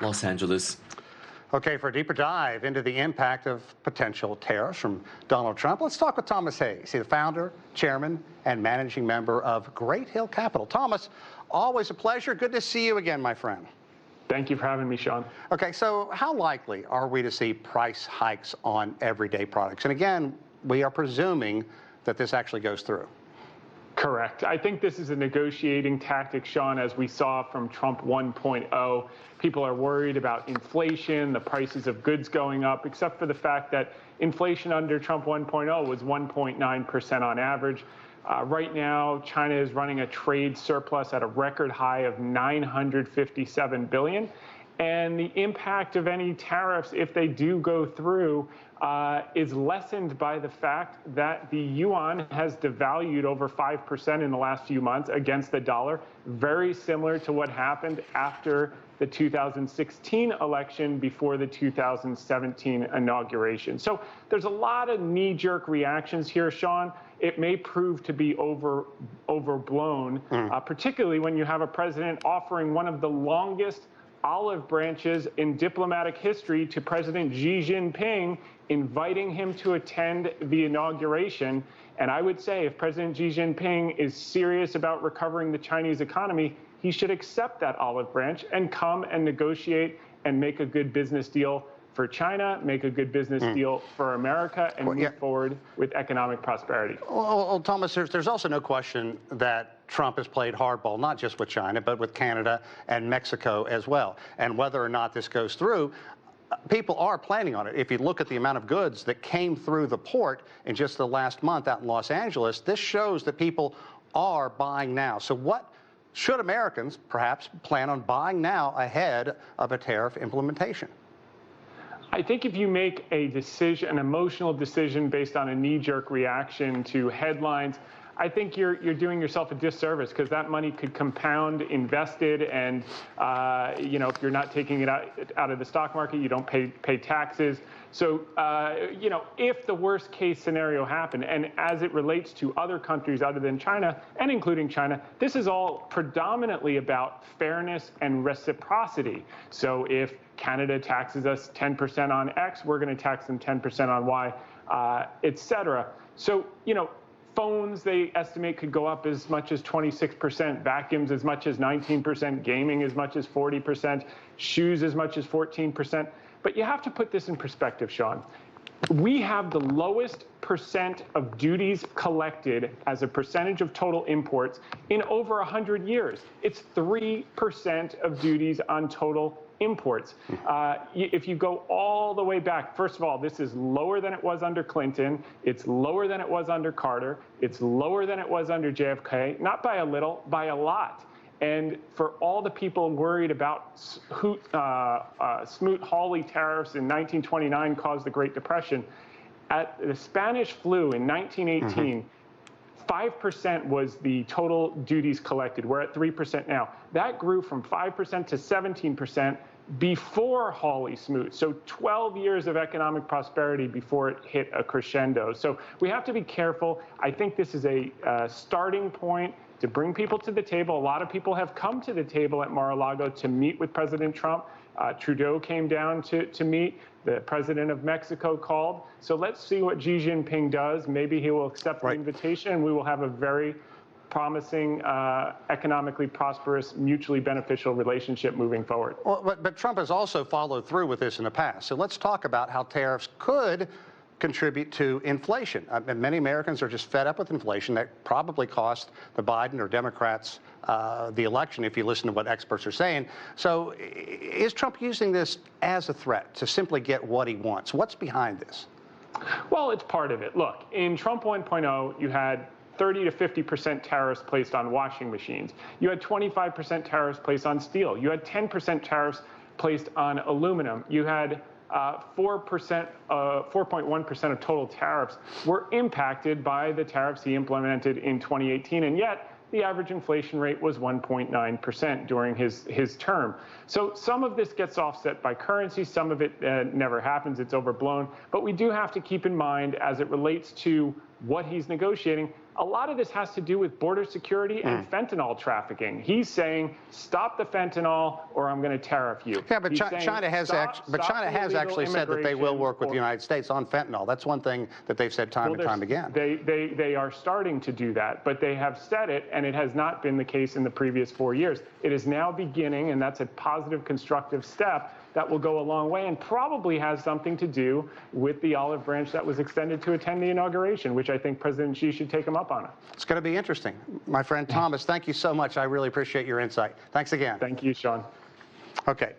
Los Angeles. Okay, for a deeper dive into the impact of potential tariffs from Donald Trump, let's talk with Thomas Hayes. He's the founder, chairman, and managing member of Great Hill Capital. Thomas, always a pleasure. Good to see you again, my friend. Thank you for having me, Sean. Okay, so how likely are we to see price hikes on everyday products? And again, we are presuming that this actually goes through. Correct. I think this is a negotiating tactic, Sean, as we saw from Trump 1.0. People are worried about inflation, the prices of goods going up, except for the fact that inflation under Trump 1.0 was 1.9% on average. Right now, China is running a trade surplus at a record high of $957 billion. And the impact of any tariffs, if they do go through, is lessened by the fact that the yuan has devalued over 5% in the last few months against the dollar, very similar to what happened after the 2016 election before the 2017 inauguration. So there's a lot of knee-jerk reactions here, Sean. It may prove to be overblown, particularly when you have a president offering one of the longest olive branches in diplomatic history to President Xi Jinping, inviting him to attend the inauguration. And I would say if President Xi Jinping is serious about recovering the Chinese economy, he should accept that olive branch and come and negotiate and make a good business deal for China, make a good business deal for America, and move forward with economic prosperity. Well, Thomas, there's also no question that Trump has played hardball, not just with China, but with Canada and Mexico as well. And whether or not this goes through, people are planning on it. If you look at the amount of goods that came through the port in just the last month out in Los Angeles, this shows that people are buying now. So what should Americans perhaps plan on buying now ahead of a tariff implementation? I think if you make a decision, an emotional decision based on a knee-jerk reaction to headlines, I think you're doing yourself a disservice, because that money could compound invested, and if you're not taking it out of the stock market, you don't pay taxes. So if the worst case scenario happened, and as it relates to other countries other than China, and including China, this is all predominantly about fairness and reciprocity. So if Canada taxes us 10% on X, we're going to tax them 10% on Y, et cetera. So, phones, they estimate, could go up as much as 26%, vacuums as much as 19%, gaming as much as 40%, shoes as much as 14%. But you have to put this in perspective, Sean. We have the lowest percent of duties collected as a percentage of total imports in over 100 years. It's 3% of duties on total imports. If you go all the way back, first of all, this is lower than it was under Clinton. It's lower than it was under Carter. It's lower than it was under JFK, not by a little, by a lot. And for all the people worried about Smoot-Hawley tariffs in 1929 caused the Great Depression, at the Spanish flu in 1918, 5% was the total duties collected. We're at 3% now. That grew from 5% to 17% before Hawley-Smoot. So 12 years of economic prosperity before it hit a crescendo. So we have to be careful. I think this is a starting point to bring people to the table. A lot of people have come to the table at Mar-a-Lago to meet with President Trump. Trudeau came down to meet. The president of Mexico called. So let's see what Xi Jinping does. Maybe he will accept the invitation, and we will have a very promising, economically prosperous, mutually beneficial relationship moving forward. Well, but Trump has also followed through with this in the past. So let's talk about how tariffs could contribute to inflation. Many Americans are just fed up with inflation. That probably cost the Biden or Democrats the election, if you listen to what experts are saying. So is Trump using this as a threat to simply get what he wants? What's behind this? Well, it's part of it. Look, in Trump 1.0, you had 30 to 50% tariffs placed on washing machines. You had 25% tariffs placed on steel. You had 10% tariffs placed on aluminum. You had 4.1% of total tariffs were impacted by the tariffs he implemented in 2018, and yet the average inflation rate was 1.9% during his term. So some of this gets offset by currency, some of it never happens, it's overblown. But we do have to keep in mind, as it relates to what he's negotiating, A lot of this has to do with border security and fentanyl trafficking. He's saying, stop the fentanyl or I'm going to tariff you. Yeah, but China has actually said that they will work with the United States on fentanyl. That's one thing that they've said time and time again. They are starting to do that, but they have said it, and it has not been the case in the previous 4 years. It is now beginning, and that's a positive, constructive step that will go a long way and probably has something to do with the olive branch that was extended to attend the inauguration, which I think President Xi should take him up on it. It's going to be interesting. My friend Thomas, thank you so much. I really appreciate your insight. Thanks again. Thank you, Sean. Okay.